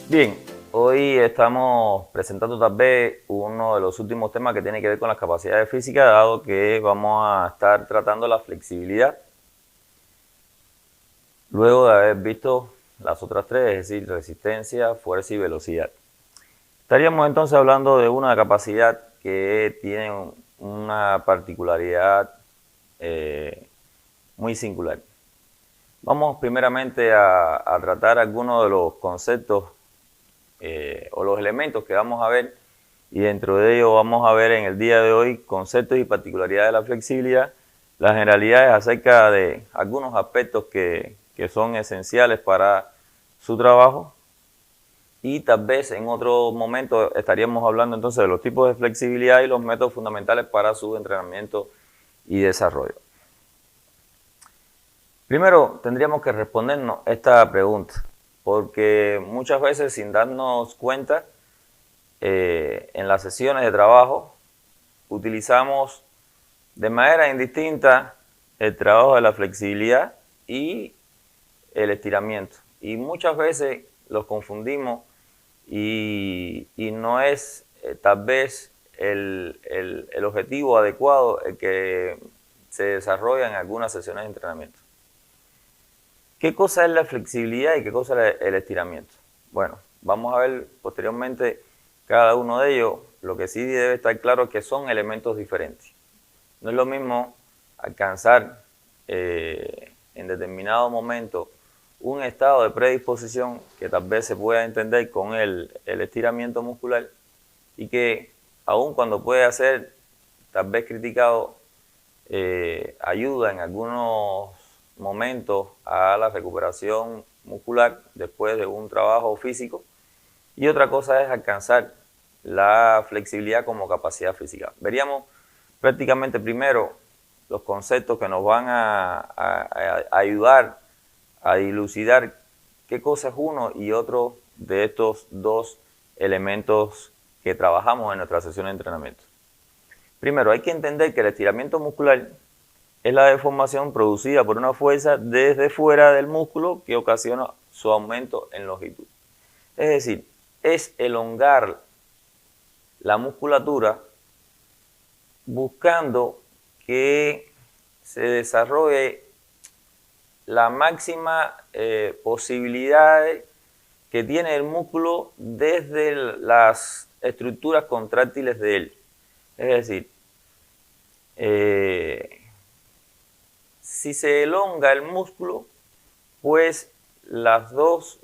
Bien, hoy estamos presentando tal vez uno de los últimos temas que tiene que ver con las capacidades físicas, dado que vamos a estar tratando la flexibilidad, luego de haber visto las otras tres, es decir, resistencia, fuerza y velocidad. Estaríamos entonces hablando de una capacidad que tiene una particularidad muy singular. Vamos primeramente a tratar algunos de los conceptos o los elementos que vamos a ver, y dentro de ello vamos a ver en el día de hoy conceptos y particularidades de la flexibilidad, las generalidades acerca de algunos aspectos que son esenciales para su trabajo, y tal vez en otro momento estaríamos hablando entonces de los tipos de flexibilidad y los métodos fundamentales para su entrenamiento y desarrollo. Primero tendríamos que respondernos esta pregunta, porque muchas veces sin darnos cuenta en las sesiones de trabajo utilizamos de manera indistinta el trabajo de la flexibilidad y el estiramiento, y muchas veces los confundimos y no es tal vez el objetivo adecuado el que se desarrolla en algunas sesiones de entrenamiento. ¿Qué cosa es la flexibilidad y qué cosa es el estiramiento? Bueno, vamos a ver posteriormente cada uno de ellos. Lo que sí debe estar claro es que son elementos diferentes. No es lo mismo alcanzar en determinado momento un estado de predisposición que tal vez se pueda entender con el estiramiento muscular, y que aun cuando puede ser tal vez criticado, ayuda en algunos momentos a la recuperación muscular después de un trabajo físico, y otra cosa es alcanzar la flexibilidad como capacidad física. Veríamos prácticamente primero los conceptos que nos van a ayudar a dilucidar qué cosa es uno y otro de estos dos elementos que trabajamos en nuestra sesión de entrenamiento. Primero, hay que entender que el estiramiento muscular es la deformación producida por una fuerza desde fuera del músculo que ocasiona su aumento en longitud. Es decir, es elongar la musculatura buscando que se desarrolle la máxima posibilidad que tiene el músculo desde las estructuras contráctiles de él. Es decir, si se elonga el músculo, pues las dos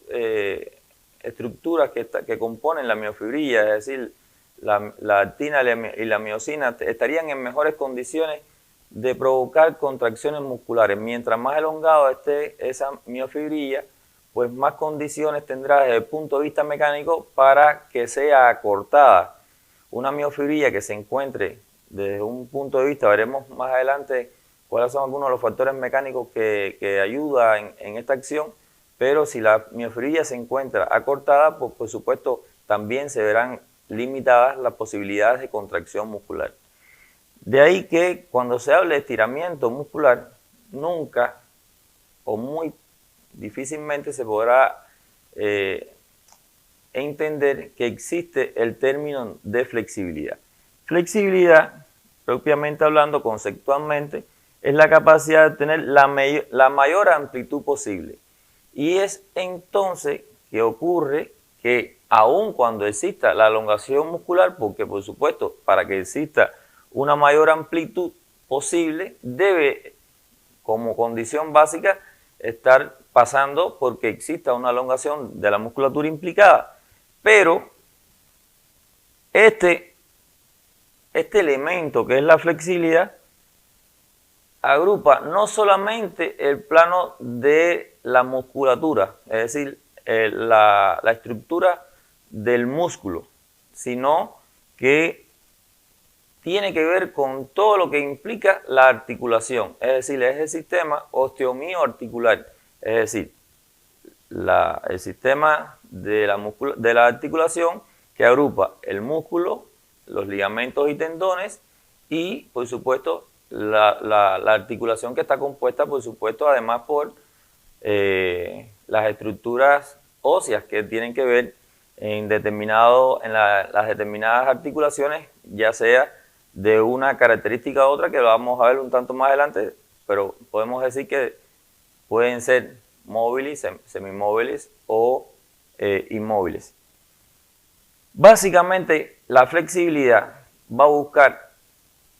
estructuras que componen la miofibrilla, es decir, la actina y la miosina, estarían en mejores condiciones de provocar contracciones musculares. Mientras más elongado esté esa miofibrilla, pues más condiciones tendrá desde el punto de vista mecánico para que sea acortada. Una miofibrilla que se encuentre desde un punto de vista, veremos más adelante cuáles son algunos de los factores mecánicos que ayudan en esta acción, pero si la miofibrilla se encuentra acortada, pues por supuesto también se verán limitadas las posibilidades de contracción muscular. De ahí que cuando se habla de estiramiento muscular, nunca o muy difícilmente se podrá entender que existe el término de flexibilidad. Flexibilidad, propiamente hablando, conceptualmente, es la capacidad de tener la mayor amplitud posible. Y es entonces que ocurre que aun cuando exista la elongación muscular, porque por supuesto para que exista una mayor amplitud posible, debe como condición básica estar pasando porque exista una elongación de la musculatura implicada. Pero este elemento que es la flexibilidad agrupa no solamente el plano de la musculatura, es decir, la estructura del músculo, sino que tiene que ver con todo lo que implica la articulación, es decir, es el sistema osteomioarticular, es decir, el sistema de la articulación que agrupa el músculo, los ligamentos y tendones y, por supuesto, la articulación que está compuesta, por supuesto, además por las estructuras óseas que tienen que ver en las determinadas articulaciones, ya sea de una característica u otra, que lo vamos a ver un tanto más adelante, pero podemos decir que pueden ser móviles, semimóviles o inmóviles. Básicamente, la flexibilidad va a buscar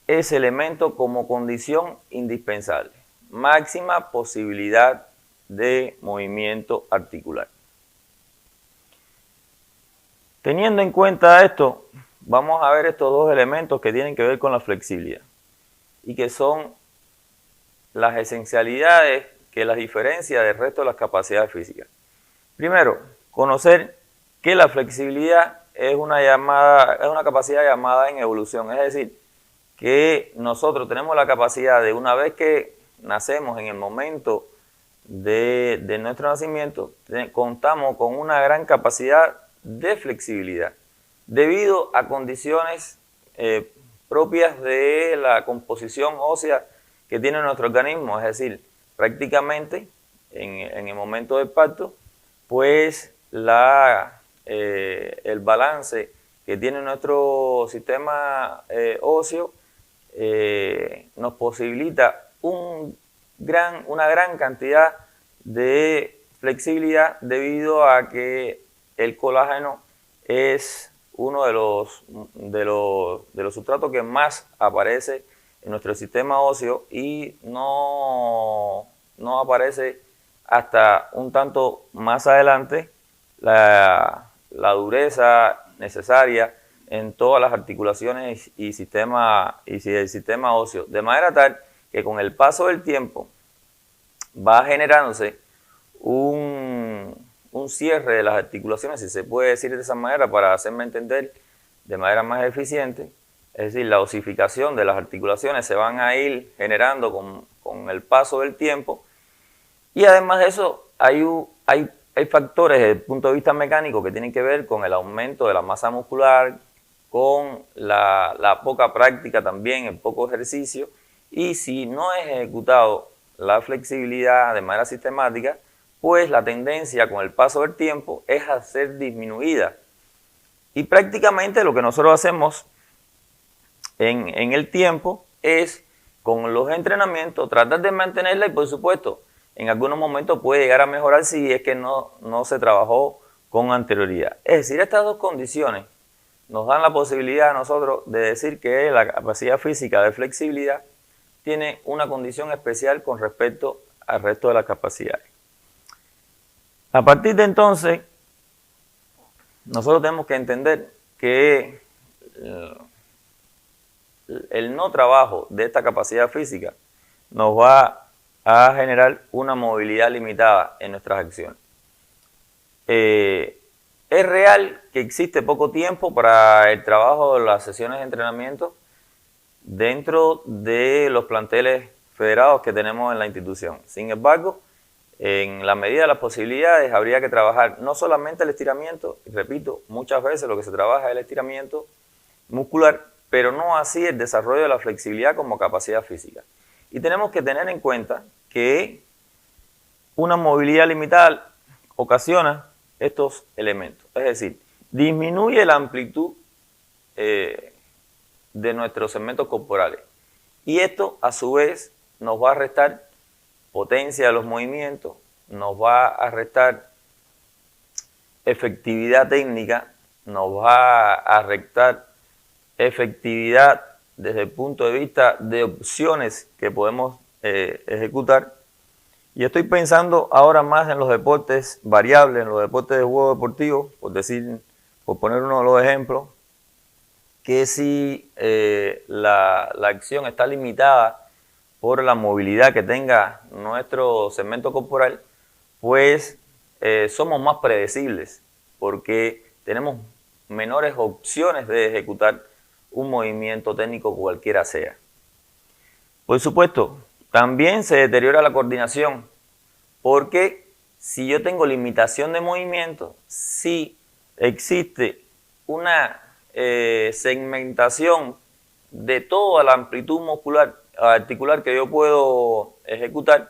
ese elemento como condición indispensable. Máxima posibilidad de movimiento articular. Teniendo en cuenta esto, vamos a ver estos dos elementos que tienen que ver con la flexibilidad y que son las esencialidades que las diferencia del resto de las capacidades físicas. Primero, conocer que la flexibilidad es una capacidad llamada en evolución, es decir, que nosotros tenemos la capacidad de, una vez que nacemos, en el momento de nuestro nacimiento, contamos con una gran capacidad de flexibilidad debido a condiciones propias de la composición ósea que tiene nuestro organismo, es decir, prácticamente en el momento del parto, pues el balance que tiene nuestro sistema óseo nos posibilita una gran cantidad de flexibilidad debido a que el colágeno es uno de los sustratos que más aparece en nuestro sistema óseo y no aparece hasta un tanto más adelante la dureza necesaria en todas las articulaciones y el sistema óseo, de manera tal que con el paso del tiempo va generándose un cierre de las articulaciones, si se puede decir de esa manera, para hacerme entender de manera más eficiente. Es decir, la osificación de las articulaciones se van a ir generando con el paso del tiempo, y además de eso hay factores desde el punto de vista mecánico que tienen que ver con el aumento de la masa muscular, con la poca práctica también, el poco ejercicio, y si no es ejecutado la flexibilidad de manera sistemática, pues la tendencia con el paso del tiempo es a ser disminuida. Y prácticamente lo que nosotros hacemos en el tiempo es, con los entrenamientos, tratar de mantenerla, y por supuesto, en algunos momentos puede llegar a mejorar si es que no se trabajó con anterioridad. Es decir, estas dos condiciones nos dan la posibilidad a nosotros de decir que la capacidad física de flexibilidad tiene una condición especial con respecto al resto de las capacidades. A partir de entonces, nosotros tenemos que entender que el no trabajo de esta capacidad física nos va a generar una movilidad limitada en nuestras acciones. Es real que existe poco tiempo para el trabajo de las sesiones de entrenamiento dentro de los planteles federados que tenemos en la institución. Sin embargo, en la medida de las posibilidades, habría que trabajar no solamente el estiramiento, y repito, muchas veces lo que se trabaja es el estiramiento muscular, pero no así el desarrollo de la flexibilidad como capacidad física. Y tenemos que tener en cuenta que una movilidad limitada ocasiona estos elementos, es decir, disminuye la amplitud de nuestros segmentos corporales, y esto a su vez nos va a restar potencia de los movimientos, nos va a restar efectividad técnica, nos va a restar efectividad desde el punto de vista de opciones que podemos ejecutar. Y estoy pensando ahora más en los deportes variables, en los deportes de juego deportivo, por poner uno de los ejemplos, que si la acción está limitada por la movilidad que tenga nuestro segmento corporal, pues somos más predecibles porque tenemos menores opciones de ejecutar un movimiento técnico cualquiera sea. Por supuesto, también se deteriora la coordinación, porque si yo tengo limitación de movimiento, si existe una segmentación de toda la amplitud muscular articular que yo puedo ejecutar,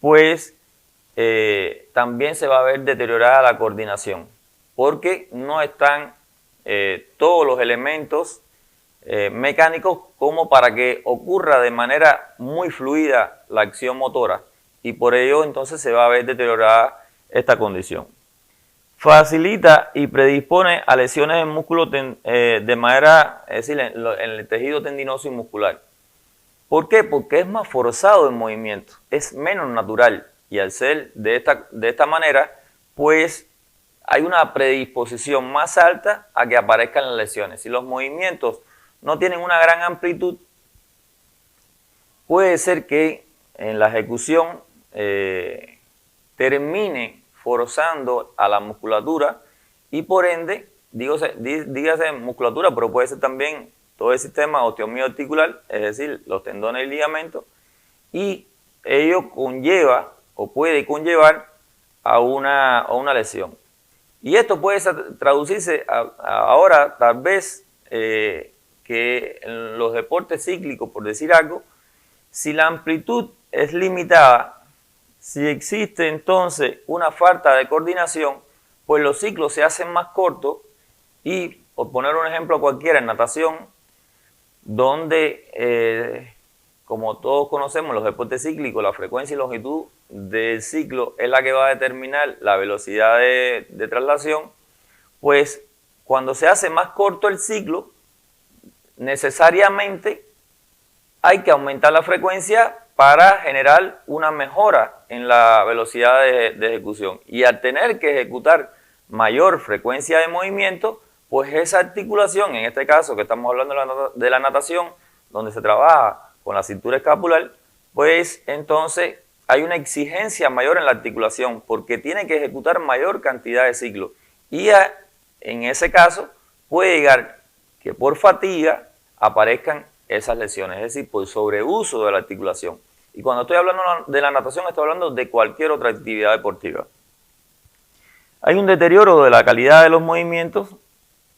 pues también se va a ver deteriorada la coordinación, porque no están todos los elementos mecánicos como para que ocurra de manera muy fluida la acción motora, y por ello entonces se va a ver deteriorada esta condición. Facilita y predispone a lesiones en músculo de manera, es decir, en el tejido tendinoso y muscular. ¿Por qué? Porque es más forzado el movimiento, es menos natural, y al ser de esta manera, pues hay una predisposición más alta a que aparezcan las lesiones. Si los movimientos no tienen una gran amplitud, puede ser que en la ejecución termine forzando a la musculatura, y por ende, dígase musculatura, pero puede ser también todo el sistema osteomiofascial, es decir, los tendones y ligamentos, y ello conlleva o puede conllevar a una lesión. Y esto puede traducirse ahora, tal vez, que en los deportes cíclicos, por decir algo, si la amplitud es limitada, si existe entonces una falta de coordinación, pues los ciclos se hacen más cortos, y, por poner un ejemplo cualquiera, en natación, donde, como todos conocemos, los deportes cíclicos, la frecuencia y longitud del ciclo es la que va a determinar la velocidad de traslación, pues cuando se hace más corto el ciclo, necesariamente hay que aumentar la frecuencia para generar una mejora en la velocidad de ejecución. Y al tener que ejecutar mayor frecuencia de movimiento, pues esa articulación, en este caso que estamos hablando de la natación, donde se trabaja con la cintura escapular, pues entonces hay una exigencia mayor en la articulación, porque tiene que ejecutar mayor cantidad de ciclos. Y en ese caso puede llegar que por fatiga aparezcan esas lesiones, es decir, por sobreuso de la articulación. Y cuando estoy hablando de la natación, estoy hablando de cualquier otra actividad deportiva. Hay un deterioro de la calidad de los movimientos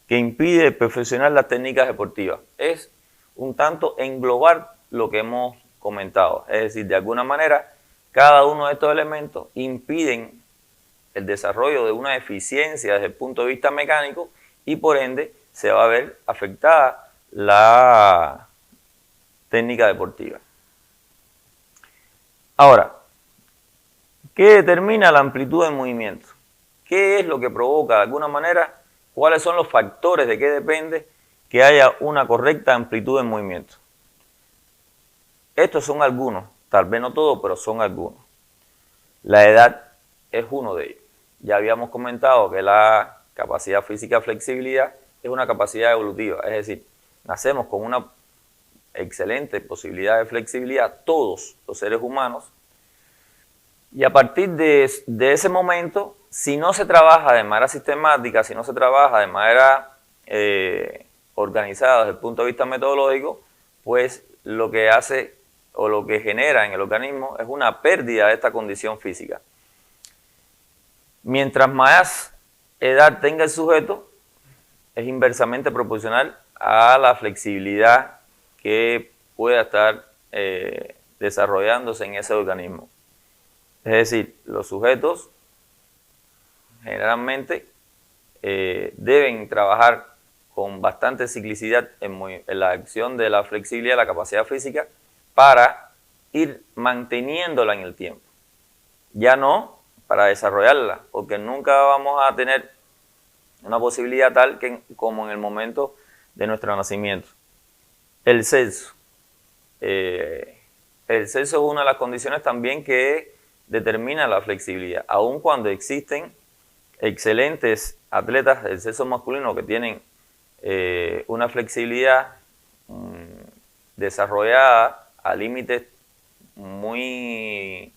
que impide perfeccionar las técnicas deportivas. Es un tanto englobar lo que hemos comentado. Es decir, de alguna manera, cada uno de estos elementos impiden el desarrollo de una eficiencia desde el punto de vista mecánico, y por ende se va a ver afectada la técnica deportiva. Ahora, ¿qué determina la amplitud del movimiento? ¿Qué es lo que provoca de alguna manera? ¿Cuáles son los factores de qué depende que haya una correcta amplitud del movimiento? Estos son algunos, tal vez no todos, pero son algunos. La edad es uno de ellos. Ya habíamos comentado que la capacidad física flexibilidad es una capacidad evolutiva, es decir, nacemos con una excelente posibilidad de flexibilidad, todos los seres humanos, y a partir de ese momento, si no se trabaja de manera sistemática, si no se trabaja de manera organizada desde el punto de vista metodológico, pues lo que hace o lo que genera en el organismo es una pérdida de esta condición física. Mientras más edad tenga el sujeto, es inversamente proporcional a la flexibilidad que pueda estar desarrollándose en ese organismo. Es decir, los sujetos generalmente deben trabajar con bastante ciclicidad en la acción de la flexibilidad, la capacidad física, para ir manteniéndola en el tiempo. Ya no para desarrollarla, porque nunca vamos a tener una posibilidad tal como en el momento de nuestro nacimiento. El sexo. El sexo es una de las condiciones también que determina la flexibilidad. Aun cuando existen excelentes atletas del sexo masculino que tienen una flexibilidad desarrollada a límites muy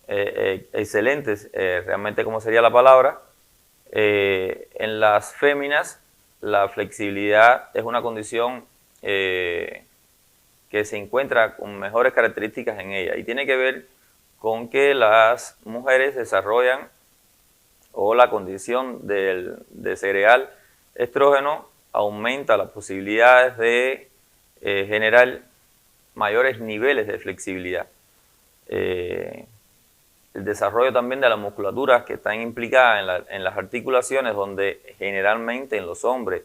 excelentes, realmente como sería la palabra, en las féminas la flexibilidad es una condición que se encuentra con mejores características en ella, y tiene que ver con que las mujeres desarrollan, o la condición de segregar estrógeno aumenta las posibilidades de generar mayores niveles de flexibilidad. el desarrollo también de las musculaturas que están implicadas en las articulaciones, donde generalmente en los hombres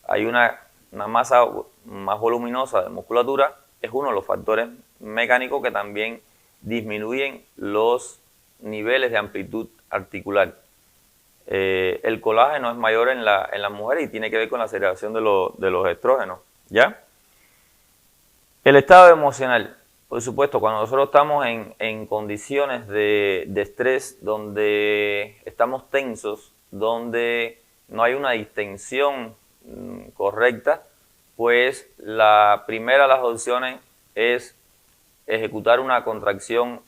hay una masa más voluminosa de musculatura, es uno de los factores mecánicos que también disminuyen los niveles de amplitud articular. El colágeno es mayor en las mujeres y tiene que ver con la segregación de los estrógenos, ¿ya? El estado emocional. Por supuesto, cuando nosotros estamos en condiciones de estrés, donde estamos tensos, donde no hay una distensión correcta, pues la primera de las opciones es ejecutar una contracción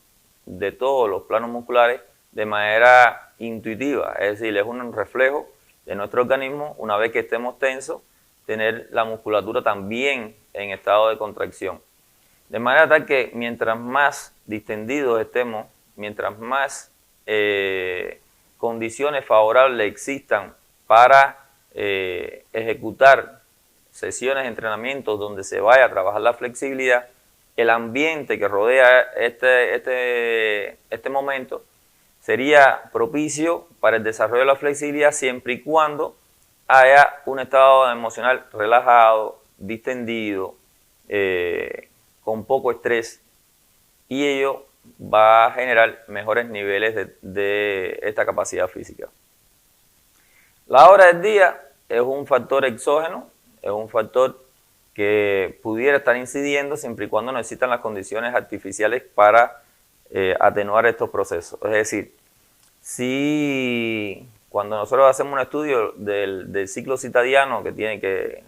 de todos los planos musculares de manera intuitiva, es decir, es un reflejo de nuestro organismo, una vez que estemos tensos, tener la musculatura también en estado de contracción. De manera tal que mientras más distendidos estemos, mientras más condiciones favorables existan para ejecutar sesiones de entrenamiento donde se vaya a trabajar la flexibilidad, el ambiente que rodea este momento sería propicio para el desarrollo de la flexibilidad siempre y cuando haya un estado emocional relajado, distendido, con poco estrés, y ello va a generar mejores niveles de esta capacidad física. La hora del día es un factor exógeno, es un factor que pudiera estar incidiendo siempre y cuando no existan las condiciones artificiales para atenuar estos procesos. Es decir, si cuando nosotros hacemos un estudio del ciclo circadiano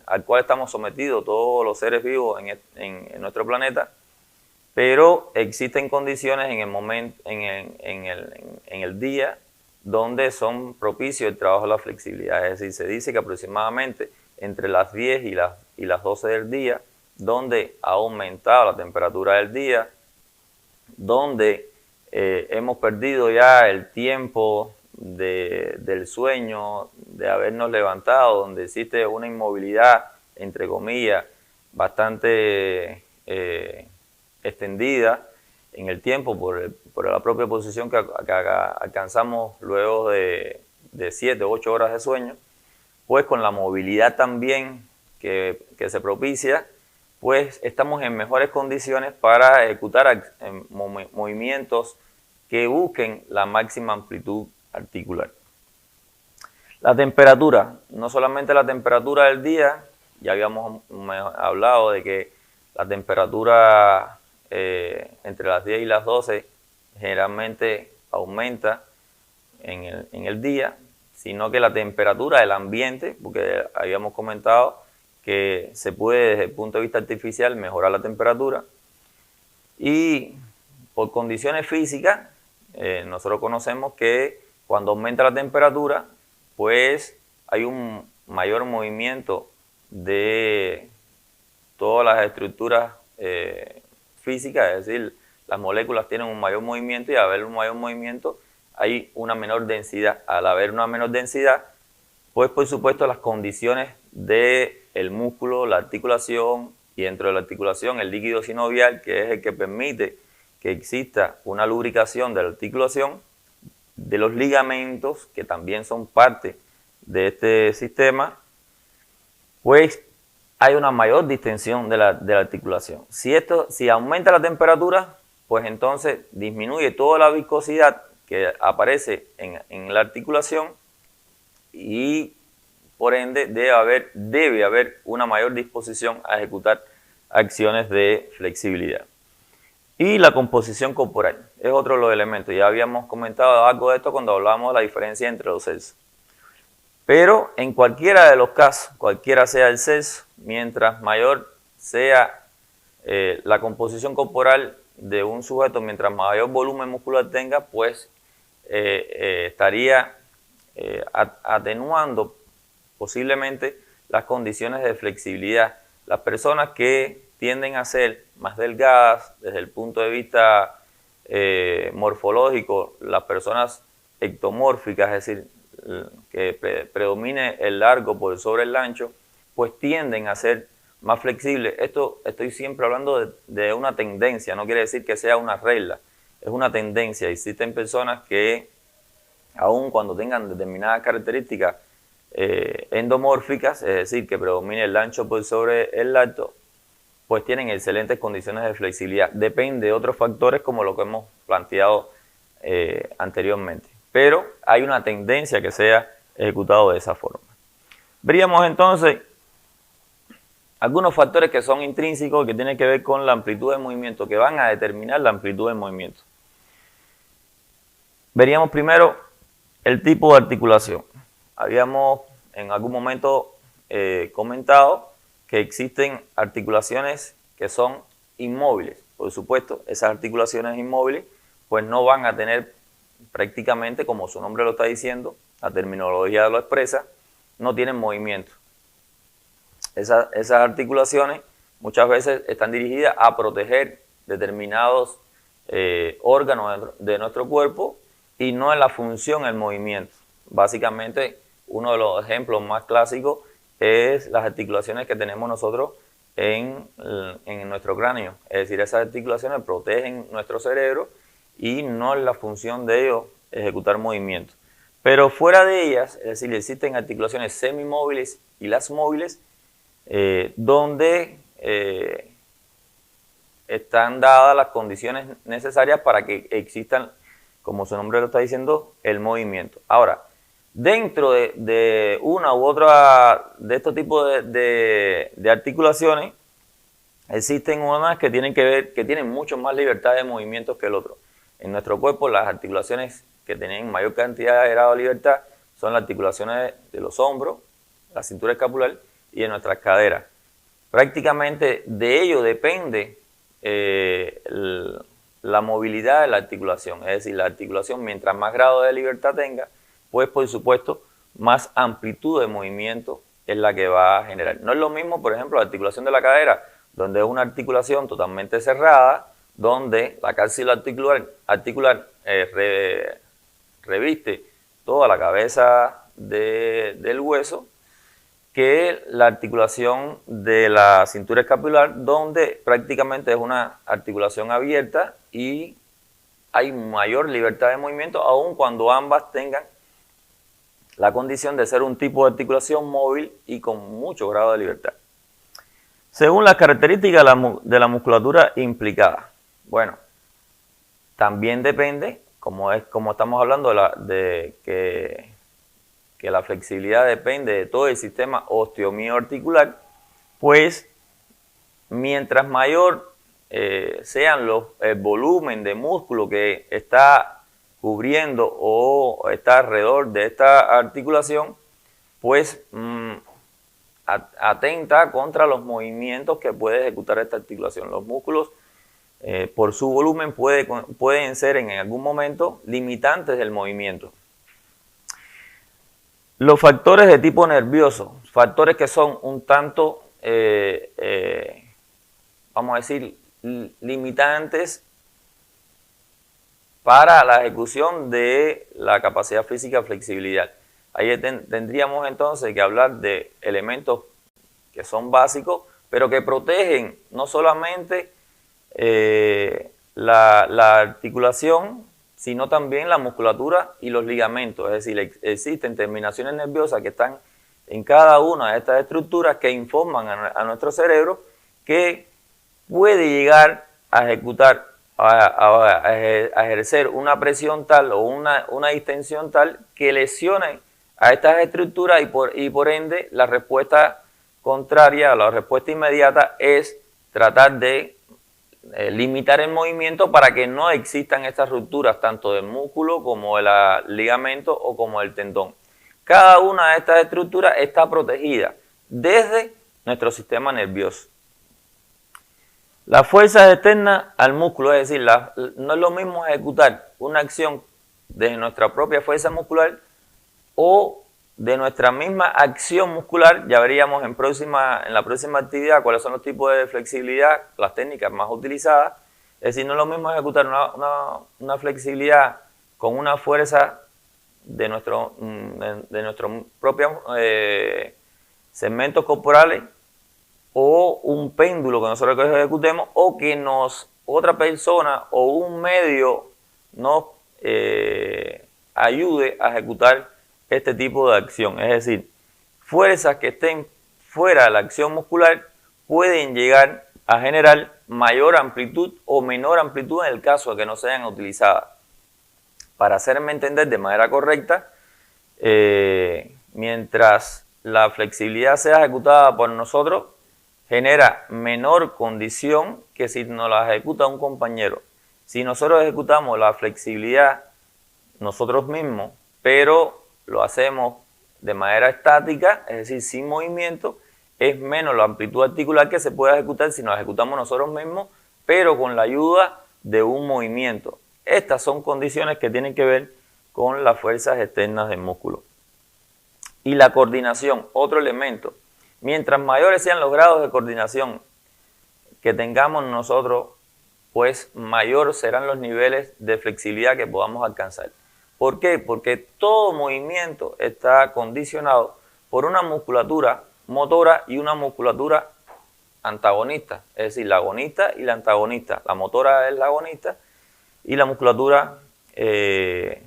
al cual estamos sometidos todos los seres vivos en nuestro planeta, pero existen condiciones en el día donde son propicios el trabajo de la flexibilidad. Es decir, se dice que aproximadamente entre las 10 y las 12 del día, donde ha aumentado la temperatura del día, donde hemos perdido ya el tiempo del sueño, de habernos levantado, donde existe una inmovilidad, entre comillas, bastante extendida en el tiempo por la propia posición que alcanzamos luego de 7 o 8 horas de sueño, pues con la movilidad también que se propicia, pues estamos en mejores condiciones para ejecutar movimientos que busquen la máxima amplitud articular. La temperatura, no solamente la temperatura del día, ya habíamos hablado de que la temperatura entre las 10 y las 12 generalmente aumenta en el día, sino que la temperatura del ambiente, porque habíamos comentado que se puede desde el punto de vista artificial mejorar la temperatura, y por condiciones físicas nosotros conocemos que cuando aumenta la temperatura pues hay un mayor movimiento de todas las estructuras físicas, es decir, las moléculas tienen un mayor movimiento, y al haber un mayor movimiento hay una menor densidad. Al haber una menor densidad, pues por supuesto las condiciones del músculo, la articulación, y dentro de la articulación el líquido sinovial, que es el que permite que exista una lubricación de la articulación, de los ligamentos, que también son parte de este sistema, pues hay una mayor distensión de la articulación. Si aumenta la temperatura, pues entonces disminuye toda la viscosidad que aparece en la articulación, y por ende debe haber una mayor disposición a ejecutar acciones de flexibilidad. Y la composición corporal es otro de los elementos. Ya habíamos comentado algo de esto cuando hablábamos de la diferencia entre los sexos. Pero en cualquiera de los casos, cualquiera sea el sexo, mientras mayor sea la composición corporal de un sujeto, mientras mayor volumen muscular tenga, pues estaría atenuando posiblemente las condiciones de flexibilidad. Las personas que tienden a ser más delgadas desde el punto de vista morfológico, las personas ectomórficas, es decir, que predomine el largo por sobre el ancho, pues tienden a ser más flexibles. Esto estoy siempre hablando de una tendencia, no quiere decir que sea una regla. es una tendencia. Existen personas que, aun cuando tengan determinadas características endomórficas, es decir, que predomine el ancho por sobre el alto, pues tienen excelentes condiciones de flexibilidad. Depende de otros factores como lo que hemos planteado anteriormente. Pero hay una tendencia que sea ejecutado de esa forma. Veríamos entonces algunos factores que son intrínsecos, que tienen que ver con la amplitud de movimiento, que van a determinar la amplitud de movimiento. Veríamos primero el tipo de articulación. Habíamos en algún momento comentado que existen articulaciones que son inmóviles. Por supuesto, esas articulaciones inmóviles pues no van a tener prácticamente, como su nombre lo está diciendo, la terminología lo expresa, no tienen movimiento. Esas articulaciones muchas veces están dirigidas a proteger determinados órganos de nuestro cuerpo y no en la función, el movimiento. Básicamente, uno de los ejemplos más clásicos es las articulaciones que tenemos nosotros en nuestro cráneo. Es decir, esas articulaciones protegen nuestro cerebro y no es la función de ellos ejecutar movimientos. Pero fuera de ellas, es decir, existen articulaciones semimóviles y las móviles, donde están dadas las condiciones necesarias para que existan, como su nombre lo está diciendo, el movimiento. Ahora, dentro de una u otra de estos tipos de articulaciones, existen unas que tienen que ver, que tienen mucho más libertad de movimientos que el otro. En nuestro cuerpo, las articulaciones que tienen mayor cantidad de grado de libertad son las articulaciones de los hombros, la cintura escapular y de nuestras caderas. Prácticamente de ello depende la movilidad de la articulación. Es decir, la articulación, mientras más grado de libertad tenga, pues por supuesto más amplitud de movimiento es la que va a generar. No es lo mismo, por ejemplo, la articulación de la cadera, donde es una articulación totalmente cerrada, donde la cápsula articular reviste toda la cabeza del hueso, que la articulación de la cintura escapular, donde prácticamente es una articulación abierta y hay mayor libertad de movimiento, aun cuando ambas tengan la condición de ser un tipo de articulación móvil y con mucho grado de libertad. Según las características de la musculatura implicada. Bueno, también depende, como estamos hablando de que la flexibilidad depende de todo el sistema osteomioarticular, pues mientras mayor sean el volumen de músculo que está cubriendo o está alrededor de esta articulación, pues atenta contra los movimientos que puede ejecutar esta articulación. Los músculos, por su volumen, pueden ser en algún momento limitantes del movimiento. Los factores de tipo nervioso, factores que son un tanto, vamos a decir, limitantes para la ejecución de la capacidad física de flexibilidad. Ahí tendríamos entonces que hablar de elementos que son básicos, pero que protegen no solamente la articulación, sino también la musculatura y los ligamentos. Es decir, existen terminaciones nerviosas que están en cada una de estas estructuras que informan a nuestro cerebro que puede llegar a ejecutar, a ejercer una presión tal o una distensión tal que lesione a estas estructuras y por ende la respuesta contraria, la respuesta inmediata es tratar de limitar el movimiento para que no existan estas rupturas tanto del músculo como del ligamento o como del tendón. Cada una de estas estructuras está protegida desde nuestro sistema nervioso. Las fuerzas externas al músculo, es decir, no es lo mismo ejecutar una acción desde nuestra propia fuerza muscular o de nuestra misma acción muscular. Ya veríamos en la próxima actividad cuáles son los tipos de flexibilidad, las técnicas más utilizadas. Es decir, no es lo mismo ejecutar una flexibilidad con una fuerza de nuestros propios segmentos corporales o un péndulo que nosotros ejecutemos, o que otra persona o un medio nos ayude a ejecutar este tipo de acción. Es decir, fuerzas que estén fuera de la acción muscular pueden llegar a generar mayor amplitud o menor amplitud en el caso de que no sean utilizadas. Para hacerme entender de manera correcta, mientras la flexibilidad sea ejecutada por nosotros, genera menor condición que si nos la ejecuta un compañero. Si nosotros ejecutamos la flexibilidad nosotros mismos, pero lo hacemos de manera estática, es decir, sin movimiento, es menos la amplitud articular que se puede ejecutar si nos ejecutamos nosotros mismos, pero con la ayuda de un movimiento. Estas son condiciones que tienen que ver con las fuerzas externas del músculo. Y la coordinación, otro elemento. Mientras mayores sean los grados de coordinación que tengamos nosotros, pues mayor serán los niveles de flexibilidad que podamos alcanzar. ¿Por qué? Porque todo movimiento está condicionado por una musculatura motora y una musculatura antagonista, es decir, la agonista y la antagonista. La motora es la agonista y la musculatura que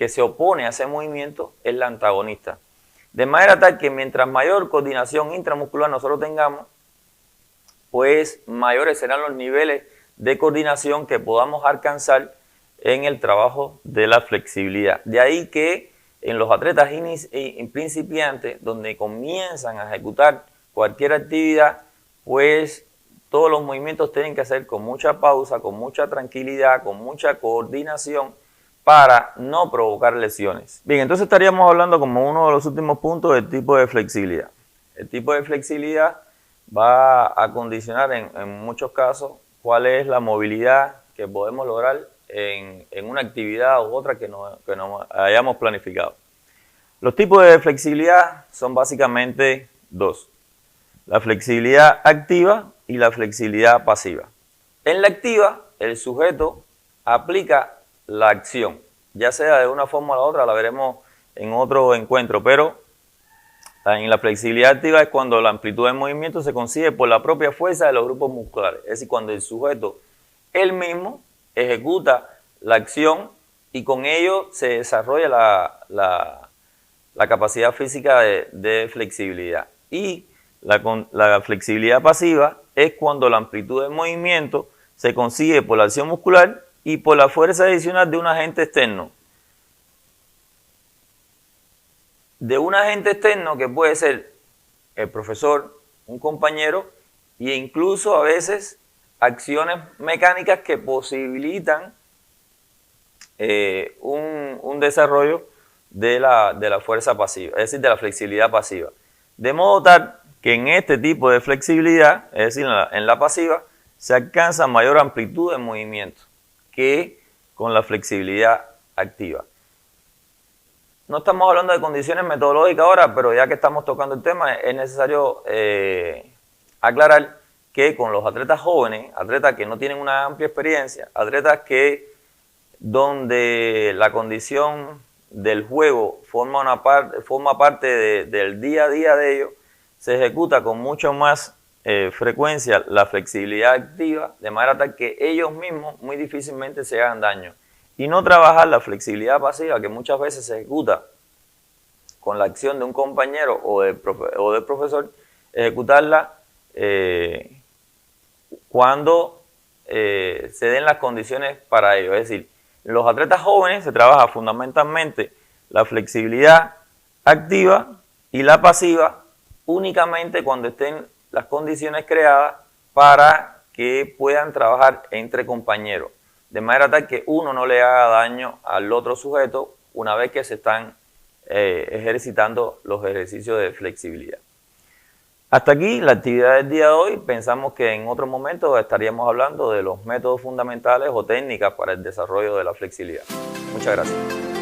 se opone a ese movimiento es la antagonista. De manera tal que mientras mayor coordinación intramuscular nosotros tengamos, pues mayores serán los niveles de coordinación que podamos alcanzar en el trabajo de la flexibilidad. De ahí que en los atletas principiantes, donde comienzan a ejecutar cualquier actividad, pues todos los movimientos tienen que hacer con mucha pausa, con mucha tranquilidad, con mucha coordinación para no provocar lesiones. Bien, entonces estaríamos hablando como uno de los últimos puntos del tipo de flexibilidad. El tipo de flexibilidad va a condicionar en muchos casos cuál es la movilidad que podemos lograr en una actividad u otra que nos hayamos planificado. Los tipos de flexibilidad son básicamente dos: la flexibilidad activa y la flexibilidad pasiva. En la activa, el sujeto aplica la acción, ya sea de una forma o la otra, la veremos en otro encuentro, pero en la flexibilidad activa es cuando la amplitud del movimiento se consigue por la propia fuerza de los grupos musculares, es decir, cuando el sujeto él mismo ejecuta la acción y con ello se desarrolla la capacidad física de flexibilidad. Y la flexibilidad pasiva es cuando la amplitud del movimiento se consigue por la acción muscular y por la fuerza adicional de un agente externo. De un agente externo que puede ser el profesor, un compañero e incluso a veces acciones mecánicas que posibilitan un desarrollo de la fuerza pasiva, es decir, de la flexibilidad pasiva. De modo tal que en este tipo de flexibilidad, es decir, en la pasiva, se alcanza mayor amplitud de movimiento que con la flexibilidad activa. No estamos hablando de condiciones metodológicas ahora, pero ya que estamos tocando el tema, es necesario aclarar que con los atletas jóvenes, atletas que no tienen una amplia experiencia, atletas donde la condición del juego forma parte del día a día de ellos, se ejecuta con mucho más frecuencia la flexibilidad activa, de manera tal que ellos mismos muy difícilmente se hagan daño. Y no trabajar la flexibilidad pasiva, que muchas veces se ejecuta con la acción de un compañero o del profesor, ejecutarla cuando se den las condiciones para ello. Es decir, en los atletas jóvenes se trabaja fundamentalmente la flexibilidad activa y la pasiva únicamente cuando estén las condiciones creadas para que puedan trabajar entre compañeros, de manera tal que uno no le haga daño al otro sujeto una vez que se están ejercitando los ejercicios de flexibilidad. Hasta aquí la actividad del día de hoy. Pensamos que en otro momento estaríamos hablando de los métodos fundamentales o técnicas para el desarrollo de la flexibilidad. Muchas gracias.